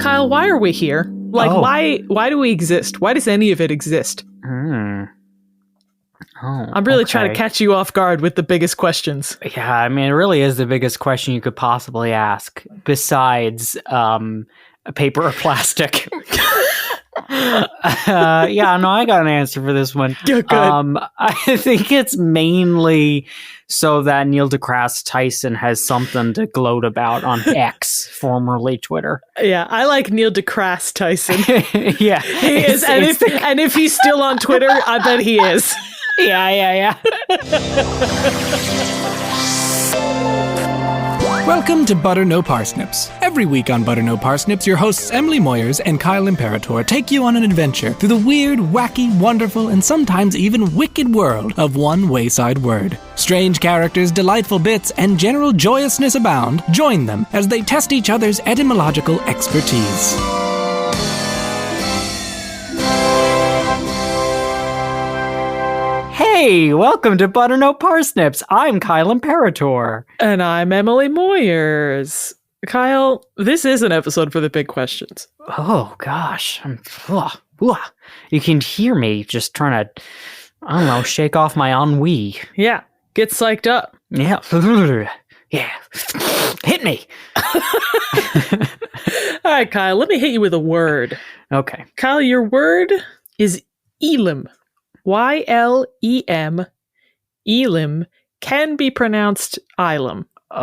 Kyle, why are we here? Like, why do we exist? Why does any of it exist? I'm really trying to catch you off guard with the biggest questions. Yeah, I mean, it really is the biggest question you could possibly ask, besides paper or plastic. Yeah, no, I got an answer for this one. Good. I think it's mainly so that Neil deGrasse Tyson has something to gloat about on X, formerly Twitter. Yeah, I like Neil deGrasse Tyson. Yeah, he is, and if he's still on Twitter, I bet he is. Yeah. Welcome to Butter No Parsnips. Every week on Butter No Parsnips, your hosts Emily Moyers and Kyle Imperator take you on an adventure through the weird, wacky, wonderful, and sometimes even wicked world of one wayside word. Strange characters, delightful bits, and general joyousness abound. Join them as they test each other's etymological expertise. Hey, welcome to Butter No Parsnips. I'm Kyle Imperator. And I'm Emily Moyers. Kyle, this is an episode for the big questions. Oh, gosh. You can hear me just trying to, I don't know, shake off my ennui. Yeah, get psyched up. Yeah. Yeah. Hit me. All right, Kyle, let me hit you with a word. Okay. Kyle, your word is Ylem. Ylem. Ylem can be pronounced Ylem. Oh,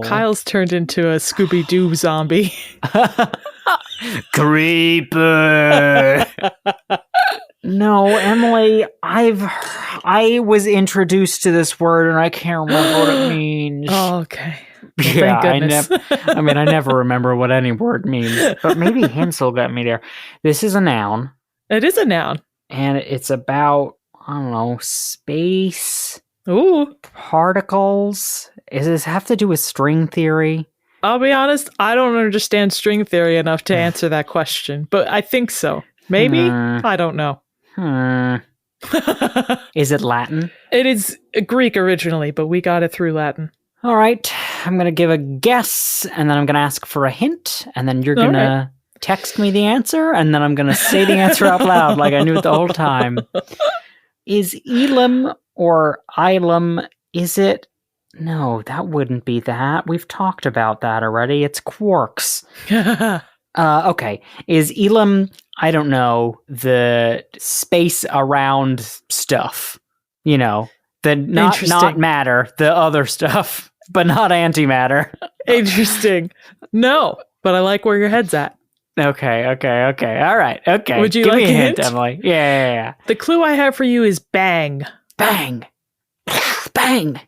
Kyle's turned into a Scooby-Doo zombie. Creeper. No, Emily, I was introduced to this word and I can't remember what it means. Oh, okay. Well, yeah, thank goodness. I never remember what any word means, but maybe hints will get me there. This is a noun. It is a noun. And it's about, I don't know, space. Ooh. Particles. Does this have to do with string theory? I'll be honest, I don't understand string theory enough to answer that question, but I think so. Maybe? I don't know. Is it Latin? It is Greek originally, but we got it through Latin. All right, I'm going to give a guess, and then I'm going to ask for a hint, and then you're going to text me the answer, and then I'm going to say the answer out loud like I knew it the whole time. Is Ylem or Ylem, is it? No, that wouldn't be that. We've talked about that already. It's quarks. Okay. Is Ylem, I don't know, the space around stuff? You know, the not matter, the other stuff. But not antimatter. Interesting. No, but I like where your head's at. Okay. All right. Okay. Would you Give like me a hint, Emily? Yeah. The clue I have for you is bang. Bang. Bang.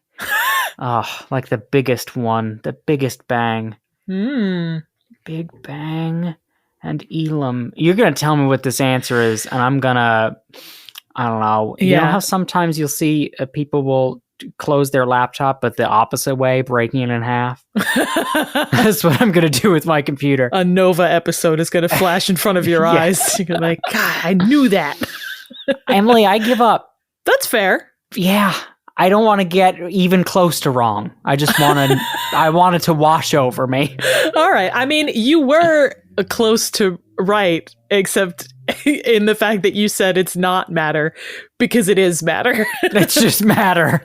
Oh, like the biggest one. The biggest bang. Big bang and Ylem. You're going to tell me what this answer is, and I'm going to, I don't know. You know how sometimes you'll see people will close their laptop, but the opposite way, breaking it in half? That's what I'm going to do with my computer. A Nova episode is going to flash in front of your eyes. You're like, God, I knew that. Emily, I give up. That's fair. Yeah. I don't want to get even close to wrong. I just want to, I want it to wash over me. All right. I mean, you were close to right, except in the fact that you said it's not matter, because it is matter. It's just matter.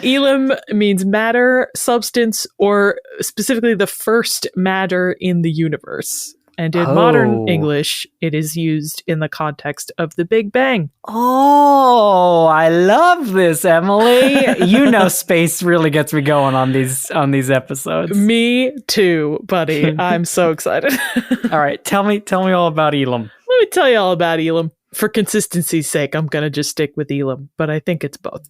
Ylem means matter, substance, or specifically the first matter in the universe. And in modern English, it is used in the context of the Big Bang. Oh, I love this, Emily. You know, space really gets me going on these episodes. Me too, buddy. I'm so excited. All right, tell me all about Ylem. Let me tell you all about Ylem. For consistency's sake, I'm going to just stick with Ylem, but I think it's both.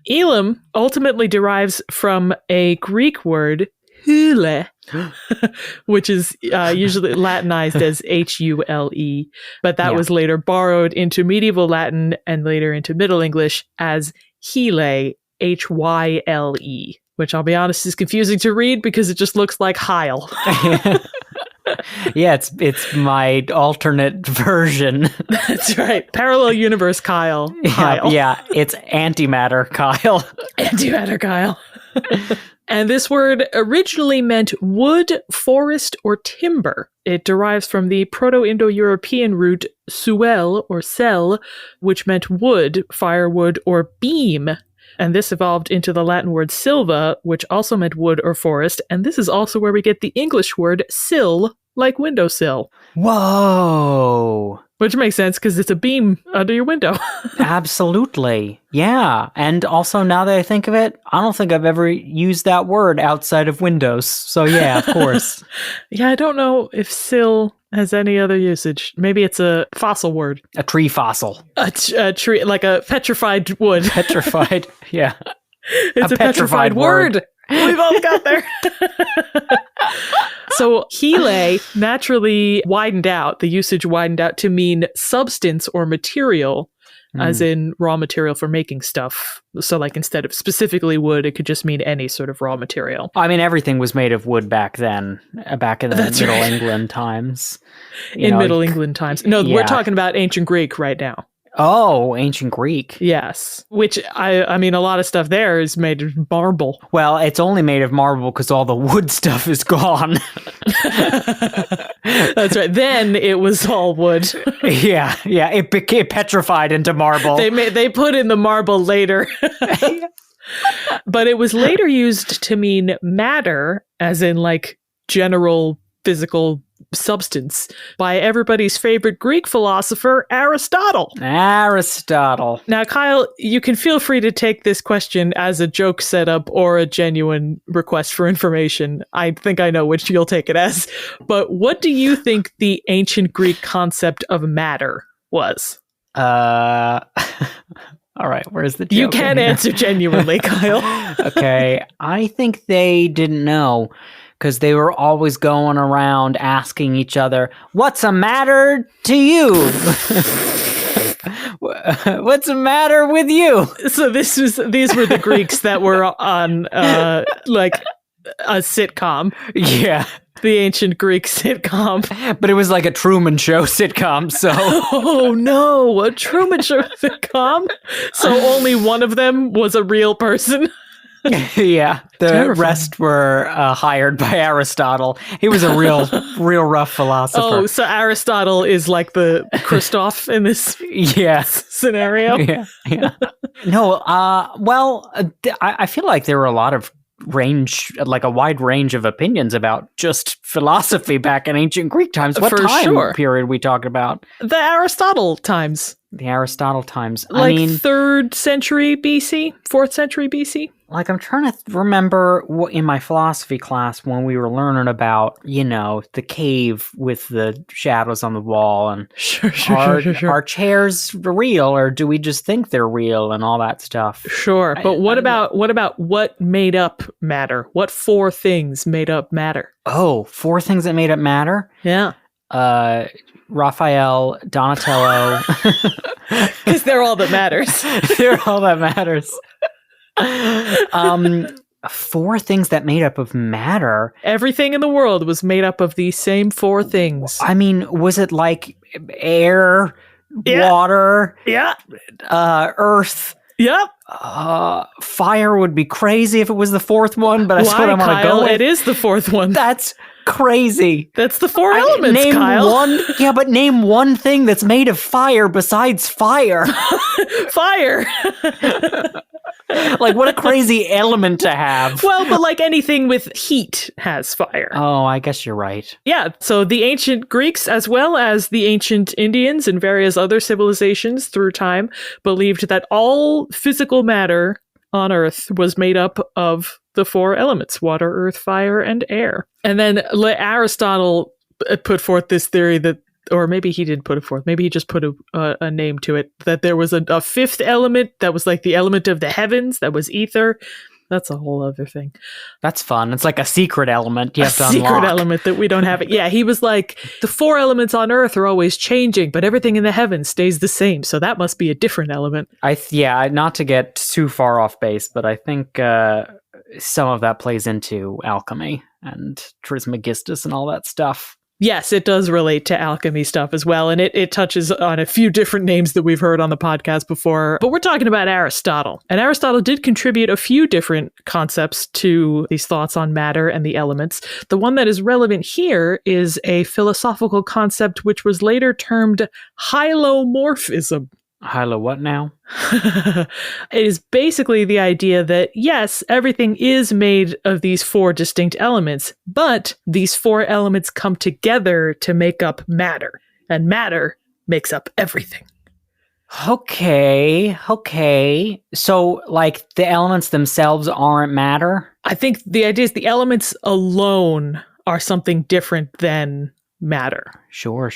Ylem ultimately derives from a Greek word, hule, which is usually Latinized as Hule, but that was later borrowed into medieval Latin and later into Middle English as Hyle, Hyle, which I'll be honest is confusing to read because it just looks like Heil. Yeah, it's my alternate version. That's right. Parallel universe Kyle. Yeah, it's antimatter Kyle. Antimatter Kyle. And this word originally meant wood, forest, or timber. It derives from the Proto-Indo-European root suel or sel, which meant wood, firewood, or beam. And this evolved into the Latin word silva, which also meant wood or forest. And this is also where we get the English word sill, like windowsill. Whoa. Which makes sense because it's a beam under your window. Absolutely. Yeah. And also, now that I think of it, I don't think I've ever used that word outside of Windows. So yeah, of course. Yeah, I don't know if sill has any other usage. Maybe it's a fossil word. A tree fossil. A tree, like a petrified wood. Petrified. Yeah. It's a petrified word. We both got there. So Yle naturally widened out, the usage widened out to mean substance or material, as in raw material for making stuff. So like instead of specifically wood, it could just mean any sort of raw material. I mean, everything was made of wood back then, back in the Middle England times. Middle England times. No, yeah. We're talking about ancient Greek right now. Oh, ancient Greek. Yes. Which, I mean, a lot of stuff there is made of marble. Well, it's only made of marble because all the wood stuff is gone. That's right. Then it was all wood. Yeah. It became petrified into marble. They put in the marble later. But it was later used to mean matter, as in like general physical substance, by everybody's favorite Greek philosopher, Aristotle. Aristotle. Now, Kyle, you can feel free to take this question as a joke setup or a genuine request for information. I think I know which you'll take it as. But what do you think the ancient Greek concept of matter was? All right, where's the joke? You can answer genuinely, Kyle. Okay, I think they didn't know, because they were always going around asking each other, "What's the matter to you? What's the matter with you?" So these were the Greeks that were on like a sitcom. Yeah. The ancient Greek sitcom. But it was like a Truman Show sitcom, so... Oh no, a Truman Show sitcom? So only one of them was a real person? Yeah, the Terrifying. rest were hired by Aristotle. He was a real rough philosopher. Oh, so Aristotle is like the Christoph in this yes scenario? Yeah. No, well, I feel like there were a lot of a wide range of opinions about just philosophy back in ancient Greek times. What For time sure. period we talking about? The Aristotle times. The Aristotle times. Like I mean, 3rd century BC? 4th century BC? like, I'm trying to remember in my philosophy class when we were learning about, the cave with the shadows on the wall and Sure. are chairs real, or do we just think they're real and all that stuff? Sure, but what about what made up matter? What 4 things made up matter? Oh, 4 things that made up matter? Yeah. Raphael, Donatello. Because they're all that matters. They're all that matters. 4 things that made up of matter. Everything in the world was made up of these same 4 things. I mean, was it like air, Yeah. water, Yeah. earth? Yep. Fire would be crazy if it was the 4th one, but that's Why, what I'm gonna Kyle? go with. It is the 4th one. That's crazy. That's the 4 elements, name Kyle. but name one thing that's made of fire besides fire. Fire. Like, what a crazy element to have. Well, but like anything with heat has fire. Oh, I guess you're right. Yeah, so the ancient Greeks, as well as the ancient Indians and various other civilizations through time, believed that all physical matter on Earth was made up of the 4 elements: water, earth, fire, and air. And then Aristotle put forth this theory that, or maybe he didn't put it forth, maybe he just put a name to it, that there was a 5th element that was like the element of the heavens, that was ether. That's a whole other thing. That's fun. It's like a secret element you have to secret unlock. element that we don't have. Yeah, he was like, the 4 elements on Earth are always changing, but everything in the heavens stays the same, so that must be a different element. Not to get too far off base, but I think some of that plays into alchemy and Trismegistus and all that stuff. Yes, it does relate to alchemy stuff as well. And it touches on a few different names that we've heard on the podcast before. But we're talking about Aristotle. And Aristotle did contribute a few different concepts to these thoughts on matter and the elements. The one that is relevant here is a philosophical concept which was later termed hylomorphism. Hylo, what now? It is basically the idea that, yes, everything is made of these 4 distinct elements, but these 4 elements come together to make up matter, and matter makes up everything. Okay. So, like, the elements themselves aren't matter? I think the idea is the elements alone are something different than matter. Sure.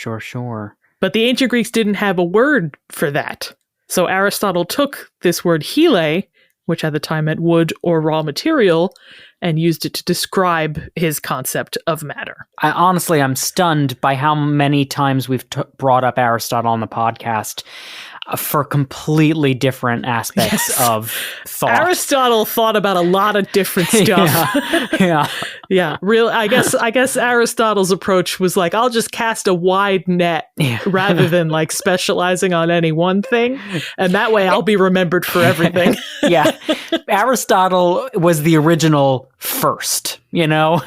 But the ancient Greeks didn't have a word for that. So Aristotle took this word hyle, which at the time meant wood or raw material, and used it to describe his concept of matter. I'm stunned by how many times we've brought up Aristotle on the podcast for completely different aspects of thought. Aristotle thought about a lot of different stuff. Yeah. I guess Aristotle's approach was like, I'll just cast a wide net rather than like specializing on any one thing. And that way I'll be remembered for everything. Yeah. Aristotle was the original first, Yeah.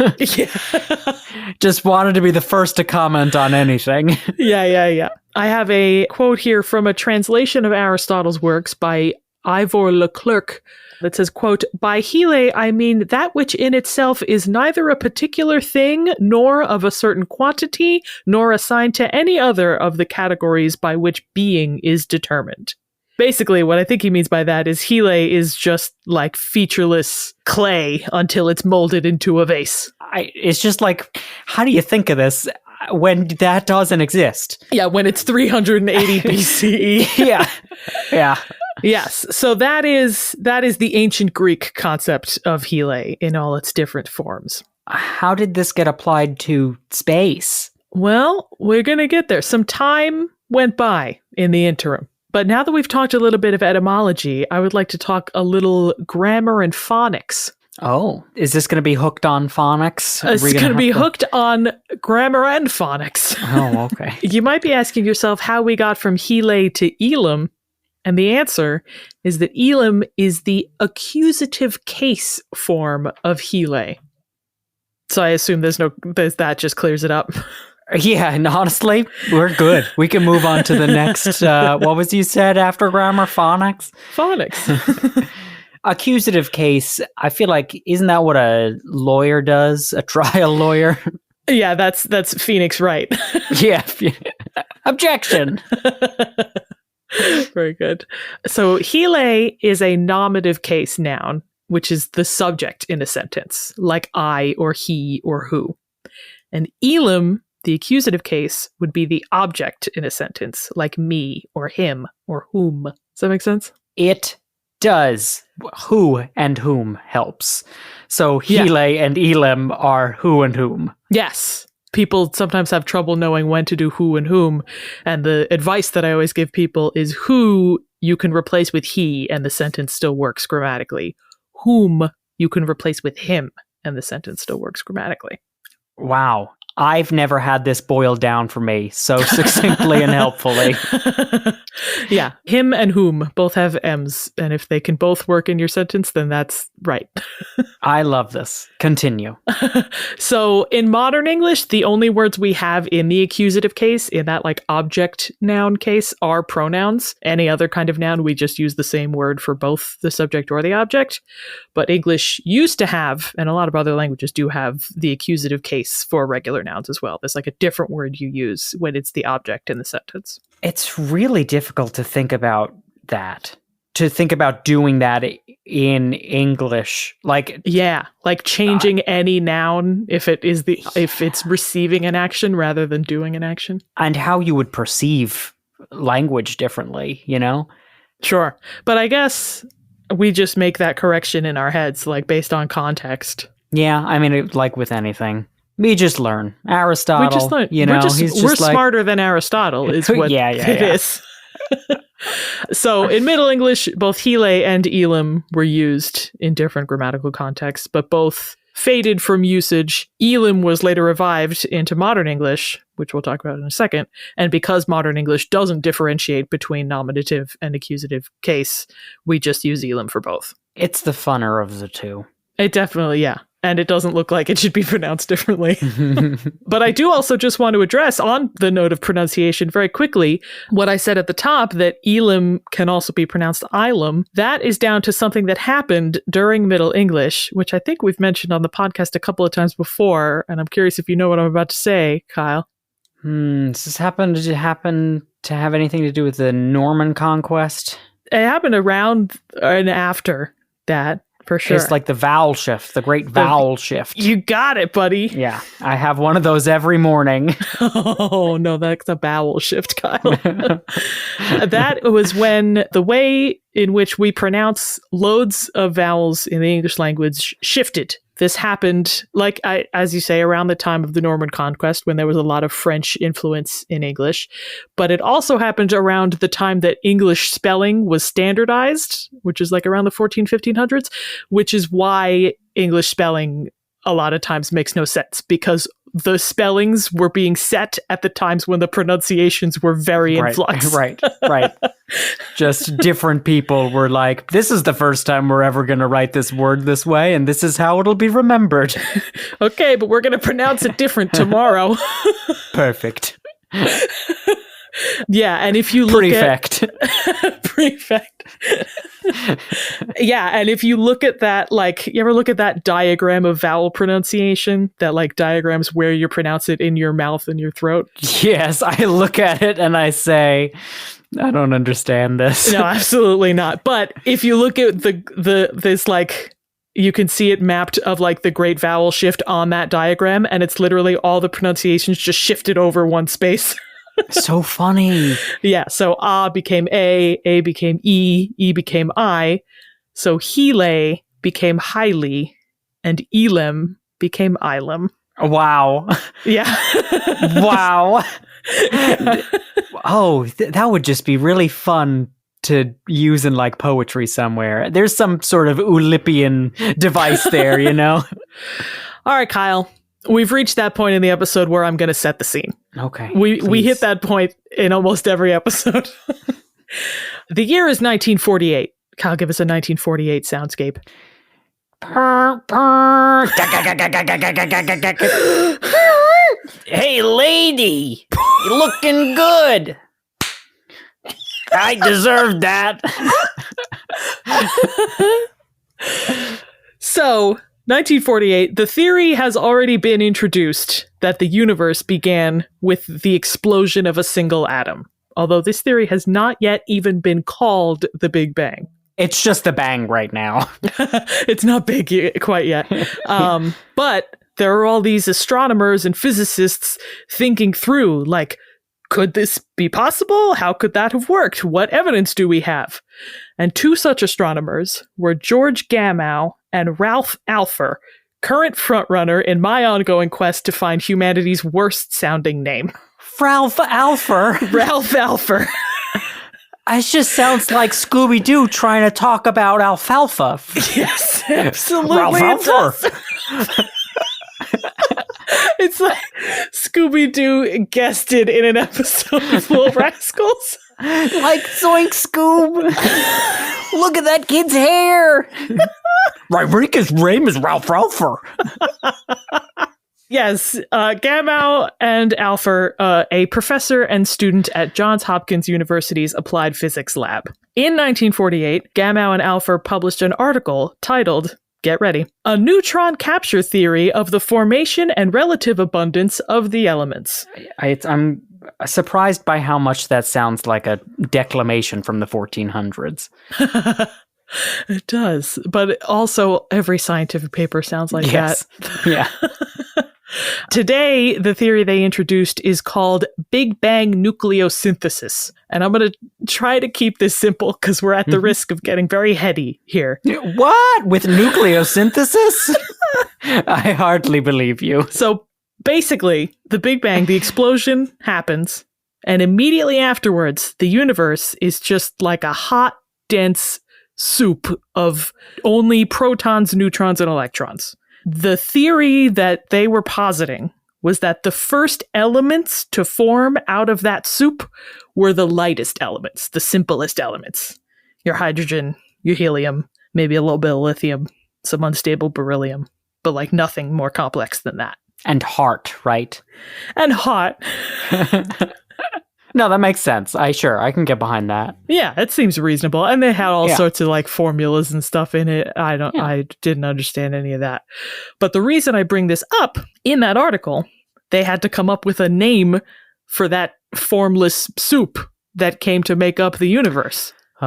Just wanted to be the first to comment on anything. Yeah. I have a quote here from a translation of Aristotle's works by Ivor Leclerc that says, quote, "By hyle, I mean that which in itself is neither a particular thing, nor of a certain quantity, nor assigned to any other of the categories by which being is determined." Basically, what I think he means by that is hyle is just like featureless clay until it's molded into a vase. It's just like, how do you think of this when that doesn't exist? Yeah, when it's 380 BCE. Yeah. Yes. So that is the ancient Greek concept of hyle in all its different forms. How did this get applied to space? Well, we're going to get there. Some time went by in the interim. But now that we've talked a little bit of etymology, I would like to talk a little grammar and phonics. Oh, is this going to be hooked on phonics? It's going to be hooked on grammar and phonics. Oh, okay. You might be asking yourself how we got from hyle to Ylem, and the answer is that Ylem is the accusative case form of hyle. So I assume that just clears it up. Yeah, and honestly, we're good. We can move on to the next, what was you said after grammar? Phonics? Phonics. Accusative case, I feel like, isn't that what a lawyer does? A trial lawyer? Yeah, that's Phoenix Wright. Yeah. Objection. Very good. So hyle is a nominative case noun, which is the subject in a sentence, like I or he or who. And Ylem, the accusative case, would be the object in a sentence, like me or him or whom. Does that make sense? It does. Who and whom helps. So hyle and Ylem are who and whom. Yes. People sometimes have trouble knowing when to do who and whom. And the advice that I always give people is who you can replace with he and the sentence still works grammatically. Whom you can replace with him and the sentence still works grammatically. Wow. I've never had this boiled down for me so succinctly and helpfully. Yeah, him and whom both have M's, and if they can both work in your sentence, then that's right. I love this. Continue. So in modern English, the only words we have in the accusative case, in that like object noun case, are pronouns. Any other kind of noun, we just use the same word for both the subject or the object. But English used to have, and a lot of other languages do have, the accusative case for regular nouns as well. There's like a different word you use when it's the object in the sentence. It's really difficult to think about that. To think about doing that in English. Like changing any noun if it's receiving an action rather than doing an action. And how you would perceive language differently, you know? Sure. But I guess we just make that correction in our heads, like based on context. Yeah, I mean, like with anything. We just learn. Aristotle, we just learn. You know, we're smarter than Aristotle is what it is. So in Middle English, both hyle and Ylem were used in different grammatical contexts, but both faded from usage. Ylem was later revived into modern English, which we'll talk about in a second. And because modern English doesn't differentiate between nominative and accusative case, we just use Ylem for both. It's the funner of the two. It definitely, yeah. And it doesn't look like it should be pronounced differently. But I do also just want to address, on the note of pronunciation very quickly, what I said at the top, that Ylem can also be pronounced Ylem. That is down to something that happened during Middle English, which I think we've mentioned on the podcast a couple of times before. And I'm curious if you know what I'm about to say, Kyle. Does this happen to have anything to do with the Norman conquest? It happened around and after that. For sure. It's like the vowel shift, the great vowel shift. You got it, buddy. Yeah, I have one of those every morning. Oh, no, that's a vowel shift, Kyle. That was when the way in which we pronounce loads of vowels in the English language shifted. This happened, as you say, around the time of the Norman conquest, when there was a lot of French influence in English. But it also happened around the time that English spelling was standardized, which is like around the 1500s, which is why English spelling a lot of times makes no sense, because the spellings were being set at the times when the pronunciations were very in flux. Right. Just different people were like, this is the first time we're ever going to write this word this way, and this is how it'll be remembered. Okay, but we're going to pronounce it different tomorrow. Perfect. Yeah, and if you look Prefect. Prefect. Yeah, and if you look at that, you ever look at that diagram of vowel pronunciation, that diagrams where you pronounce it in your mouth and your throat? Yes, I look at it and I say, I don't understand this. No, absolutely not. But if you look at this you can see it mapped of the great vowel shift on that diagram, and it's literally all the pronunciations just shifted over one space. So funny. Yeah, so became A became E became I. So Hele became Highly, and Ylem became Ylem. Wow. Yeah. Wow. Oh, that would just be really fun to use in poetry somewhere. There's some sort of Oulipian device there, you know? All right, Kyle. We've reached that point in the episode where I'm going to set the scene. Okay. We hit that point in almost every episode. The year is 1948. Kyle, give us a 1948 soundscape. Hey, lady, you looking good. I deserved that. So, 1948, the theory has already been introduced that the universe began with the explosion of a single atom, although this theory has not yet even been called the Big Bang. It's just the bang right now. It's not big quite yet. But there are all these astronomers and physicists thinking through, could this be possible? How could that have worked? What evidence do we have? And two such astronomers were George Gamow and Ralph Alpher, current frontrunner in my ongoing quest to find humanity's worst-sounding name. Ralph Alpher? Ralph Alpher. It just sounds like Scooby-Doo trying to talk about alfalfa. Yes, absolutely. Ralph Alpher. It's like Scooby-Doo guested in an episode of Little Rascals. Zoink Scoob. Look at that kid's hair. Ryrika's name is Ralph Alpher. Yes, Gamow and Alpher, a professor and student at Johns Hopkins University's Applied Physics Lab. In 1948, Gamow and Alpher published an article titled, get ready, A Neutron Capture Theory of the Formation and Relative Abundance of the Elements. I'm surprised by how much that sounds like a declamation from the 1400s. It does, but also every scientific paper sounds like that. Yeah. Today, the theory they introduced is called Big Bang nucleosynthesis. And I'm going to try to keep this simple because we're at the risk of getting very heady here. What? With nucleosynthesis? I hardly believe you. So basically, the Big Bang, the explosion happens, and immediately afterwards, the universe is just like a hot, dense soup of only protons, neutrons, and electrons. The theory that they were positing was that the first elements to form out of that soup were the lightest elements, the simplest elements. Your hydrogen, your helium, maybe a little bit of lithium, some unstable beryllium, but like nothing more complex than that. And heart, right? And hot. No, that makes sense. I can get behind that. Yeah, it seems reasonable. And they had all sorts of like formulas and stuff in it. I didn't understand any of that. But the reason I bring this up, in that article, they had to come up with a name for that formless soup that came to make up the universe. Oh,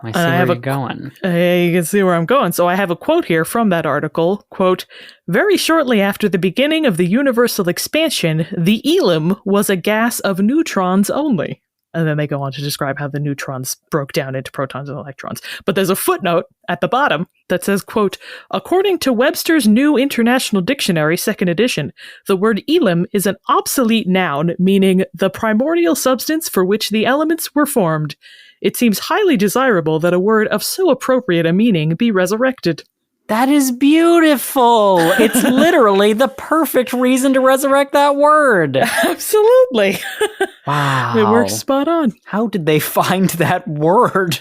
I see where you're going. You can see where I'm going. So I have a quote here from that article. Quote, very shortly after the beginning of the universal expansion, the Ylem was a gas of neutrons only. And then they go on to describe how the neutrons broke down into protons and electrons. But there's a footnote at the bottom that says, quote, according to Webster's New International Dictionary, 2nd edition, the word Ylem is an obsolete noun meaning the primordial substance for which the elements were formed. It seems highly desirable that a word of so appropriate a meaning be resurrected. That is beautiful. It's literally the perfect reason to resurrect that word. Absolutely. Wow. It works spot on. How did they find that word?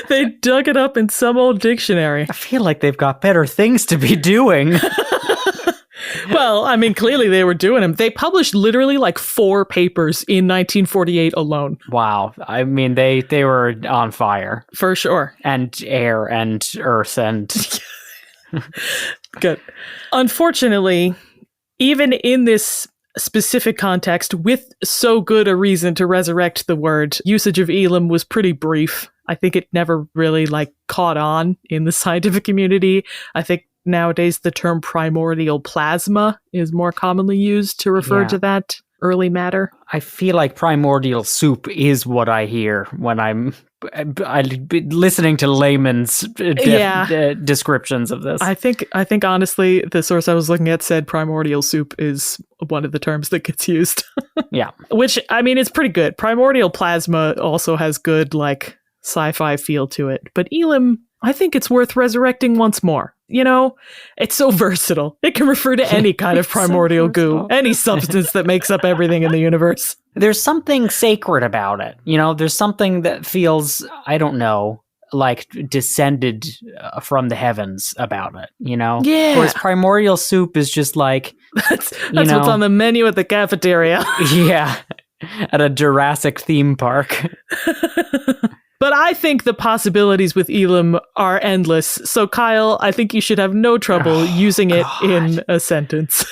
They dug it up in some old dictionary. I feel like they've got better things to be doing. Well, I mean, clearly they were doing them. They published literally like 4 papers in 1948 alone. Wow. I mean, they were on fire. For sure. And air and earth and... Good. Unfortunately, even in this specific context, with so good a reason to resurrect the word, usage of Ylem was pretty brief. I think it never really like caught on in the scientific community. I think nowadays the term primordial plasma is more commonly used to refer to that early matter. I feel like primordial soup is what I hear when I'm listening to layman's descriptions of this. I think honestly, the source I was looking at said primordial soup is one of the terms that gets used. Yeah. Which, I mean, it's pretty good. Primordial plasma also has good, like, sci-fi feel to it. But Ylem, I think it's worth resurrecting once more. You know, it's so versatile. It can refer to any kind of primordial goo, any substance that makes up everything in the universe. There's something sacred about it. You know, there's something that feels, I don't know, like descended from the heavens about it, you know? Yeah. Whereas primordial soup is just like... That's what's on the menu at the cafeteria. Yeah. At a Jurassic theme park. But I think the possibilities with Ylem are endless. So, Kyle, I think you should have no trouble using it in a sentence.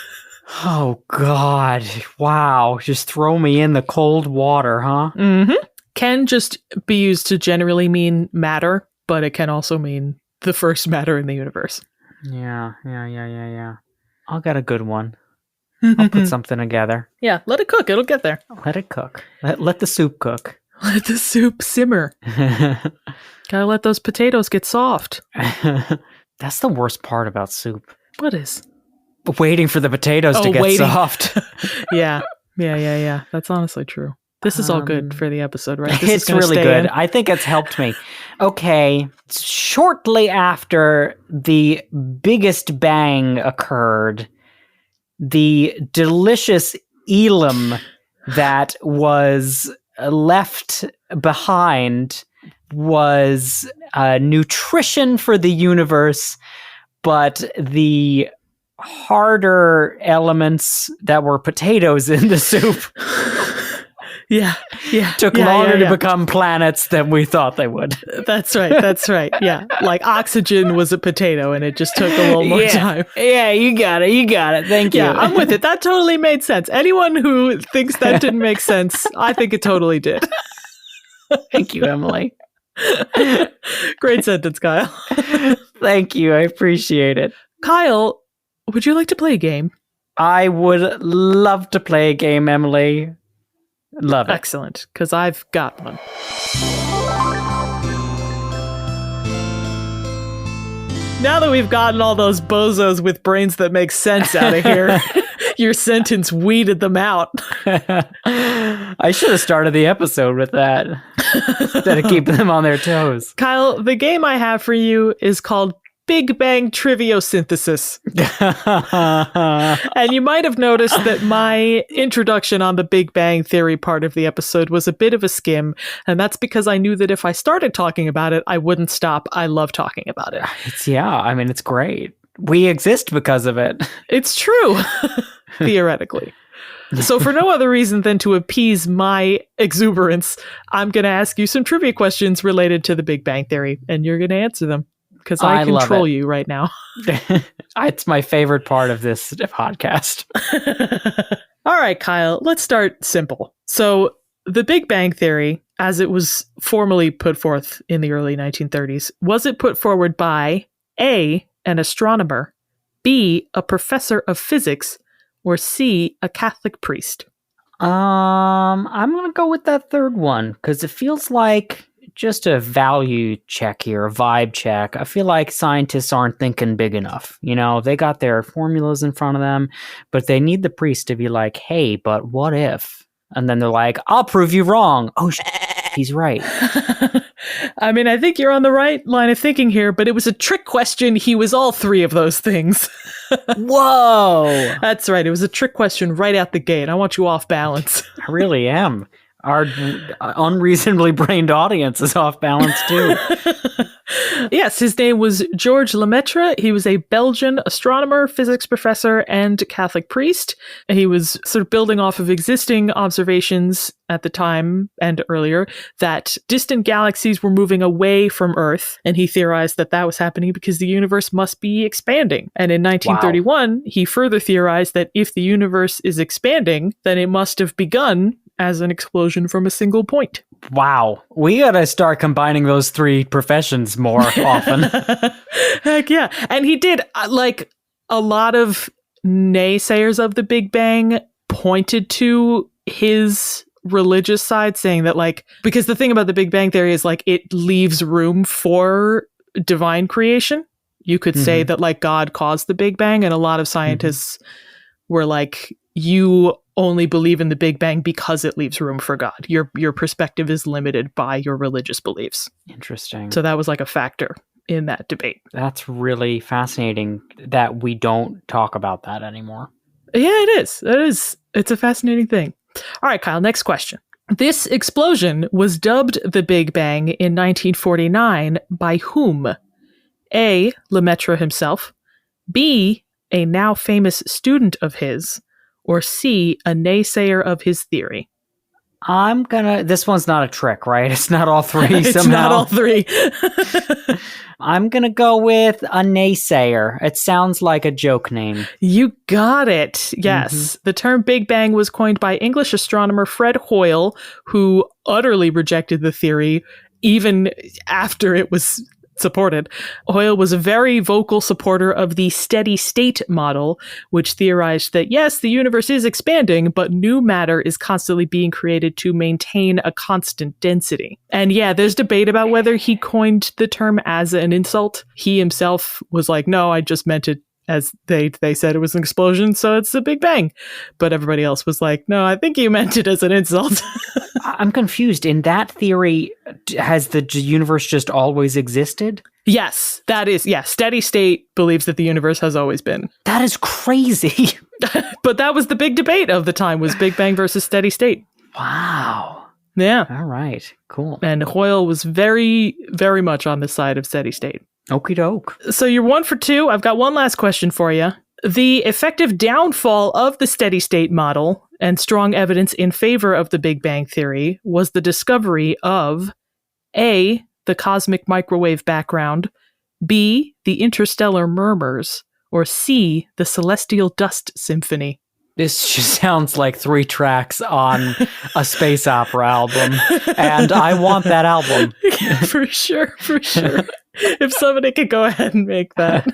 Oh, God. Wow. Just throw me in the cold water, huh? Mm-hmm. Can just be used to generally mean matter, but it can also mean the first matter in the universe. Yeah. I'll get a good one. I'll put something together. Yeah, let it cook. It'll get there. Let it cook. Let the soup cook. Let the soup simmer. Gotta let those potatoes get soft. That's the worst part about soup. What is? Waiting for the potatoes to get soft. Yeah. That's honestly true. This is all good for the episode, right? It's really good. I think it's helped me. Okay. Shortly after the biggest bang occurred, the delicious Ylem that was left behind was nutrition for the universe, but the harder elements that were potatoes in the soup took longer to become planets than we thought they would. That's right. Yeah. Like oxygen was a potato and it just took a little more time. Yeah, you got it. Thank you. Yeah, I'm with it. That totally made sense. Anyone who thinks that didn't make sense, I think it totally did. Thank you, Emily. Great sentence, Kyle. Thank you. I appreciate it. Kyle, would you like to play a game? I would love to play a game, Emily. Love it. Excellent, because I've got one. Now that we've gotten all those bozos with brains that make sense out of here, your sentence weeded them out. I should have started the episode with that instead of keeping them on their toes. Kyle, the game I have for you is called Big Bang triviosynthesis. And you might have noticed that my introduction on the Big Bang Theory part of the episode was a bit of a skim, and that's because I knew that if I started talking about it, I wouldn't stop. I love talking about it. It's great. We exist because of it. It's true, theoretically. So for no other reason than to appease my exuberance, I'm going to ask you some trivia questions related to the Big Bang Theory, and you're going to answer them. Because I control you right now. It's my favorite part of this podcast. All right, Kyle, let's start simple. So the Big Bang Theory, as it was formally put forth in the early 1930s, was it put forward by A, an astronomer, B, a professor of physics, or C, a Catholic priest? I'm going to go with that third one, because it feels like just a value check here, a vibe check. I feel like scientists aren't thinking big enough. You know, they got their formulas in front of them, but they need the priest to be like, hey, but what if? And then they're like, I'll prove you wrong. Oh, he's right. I mean, I think you're on the right line of thinking here, but it was a trick question. He was all three of those things. Whoa. That's right. It was a trick question right out the gate. I want you off balance. I really am. Our unreasonably brained audience is off balance too. Yes, his name was George Lemaitre. He was a Belgian astronomer, physics professor, and Catholic priest. He was sort of building off of existing observations at the time and earlier that distant galaxies were moving away from Earth, and he theorized that that was happening because the universe must be expanding. And in 1931, he further theorized that if the universe is expanding, then it must have begun as an explosion from a single point. Wow. We gotta start combining those three professions more often. Heck yeah. And he did, like, a lot of naysayers of the Big Bang pointed to his religious side, saying that, like, because the thing about the Big Bang Theory is, like, it leaves room for divine creation. You could say that, like, God caused the Big Bang, and a lot of scientists were like, you only believe in the Big Bang because it leaves room for God. Your perspective is limited by your religious beliefs. Interesting. So that was like a factor in that debate. That's really fascinating that we don't talk about that anymore. Yeah, it is. It's a fascinating thing. All right, Kyle, next question. This explosion was dubbed the Big Bang in 1949 by whom? A, Lemaitre himself, B, a now famous student of his, or C, a naysayer of his theory? This one's not a trick, right? It's not all three It's somehow. not all three. I'm gonna go with a naysayer. It sounds like a joke name. You got it. Yes. The term Big Bang was coined by English astronomer Fred Hoyle, who utterly rejected the theory even after it was supported. Hoyle was a very vocal supporter of the steady state model, which theorized that yes, the universe is expanding, but new matter is constantly being created to maintain a constant density. And yeah, there's debate about whether he coined the term as an insult. He himself was like, no, I just meant it as they said it was an explosion, so it's the Big Bang. But everybody else was like, no, I think you meant it as an insult. I'm confused. In that theory, has the universe just always existed? Yes, that is. Yeah, steady state believes that the universe has always been. That is crazy. But that was the big debate of the time, was Big Bang versus steady state. Wow. Yeah. All right. Cool. And Hoyle was very, very much on the side of steady state. Okie doke. So you're 1 for 2. I've got one last question for you. The effective downfall of the steady state model and strong evidence in favor of the Big Bang theory was the discovery of A, the cosmic microwave background, B, the interstellar murmurs, or C, the celestial dust symphony. This just sounds like 3 tracks on a space opera album, and I want that album. For sure. If somebody could go ahead and make that.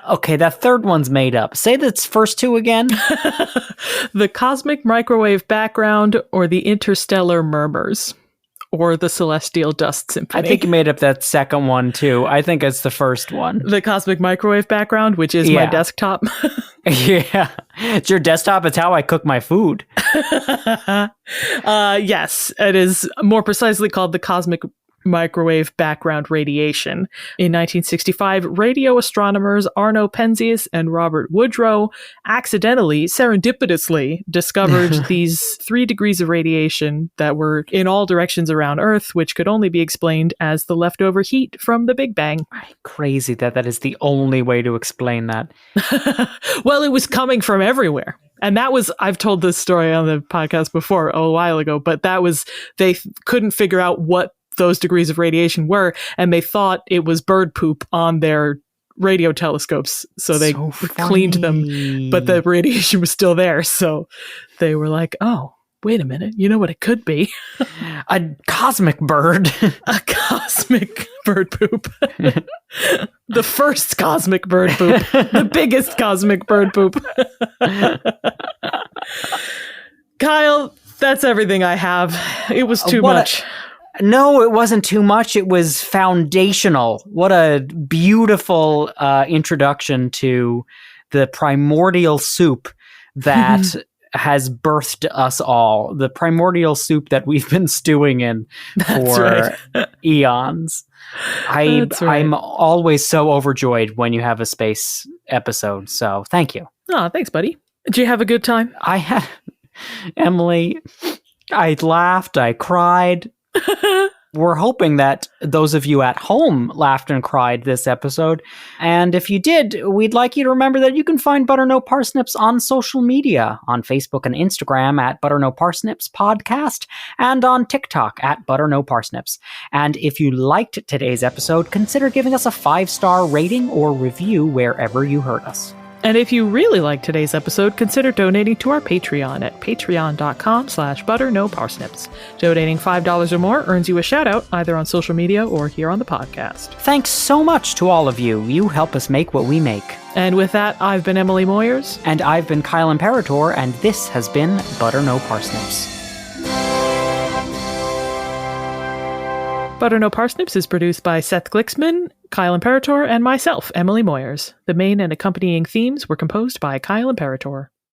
Okay, that third one's made up. Say the first 2 again. The cosmic microwave background or the interstellar murmurs or the celestial dust symphony. I think you made up that second one too. I think it's the first one. The cosmic microwave background, which is my desktop. Yeah. It's your desktop. It's how I cook my food. Yes, it is more precisely called the cosmic microwave background radiation. In 1965, radio astronomers Arno Penzias and Robert Woodrow accidentally, serendipitously, discovered these 3 degrees of radiation that were in all directions around Earth, which could only be explained as the leftover heat from the Big Bang. Crazy that is the only way to explain that. Well, it was coming from everywhere. And that was, I've told this story on the podcast before a while ago, but that was, they couldn't figure out what those degrees of radiation were, and they thought it was bird poop on their radio telescopes. So they cleaned them, but the radiation was still there. So they were like, oh, wait a minute, you know what it could be? A cosmic bird. A cosmic bird poop. The first cosmic bird poop. The biggest cosmic bird poop. Kyle, that's everything I have. It was too much. No, it wasn't too much. It was foundational. What a beautiful introduction to the primordial soup that has birthed us all. The primordial soup that we've been stewing in for eons. I'm always so overjoyed when you have a space episode. So thank you. Oh, thanks, buddy. Did you have a good time? I had, Emily, I laughed, I cried. We're hoping that those of you at home laughed and cried this episode. And if you did, we'd like you to remember that you can find Butter No Parsnips on social media, on Facebook and Instagram at Butter No Parsnips Podcast, and on TikTok at Butter No Parsnips. And if you liked today's episode, consider giving us a 5-star rating or review wherever you heard us. And if you really like today's episode, consider donating to our Patreon at patreon.com/butternoparsnips. Donating $5 or more earns you a shout out either on social media or here on the podcast. Thanks so much to all of you. You help us make what we make. And with that, I've been Emily Moyers. And I've been Kyle Imperator, and this has been Butter No Parsnips. Butter No Parsnips is produced by Seth Glicksman, Kyle Imperator, and myself, Emily Moyers. The main and accompanying themes were composed by Kyle Imperator.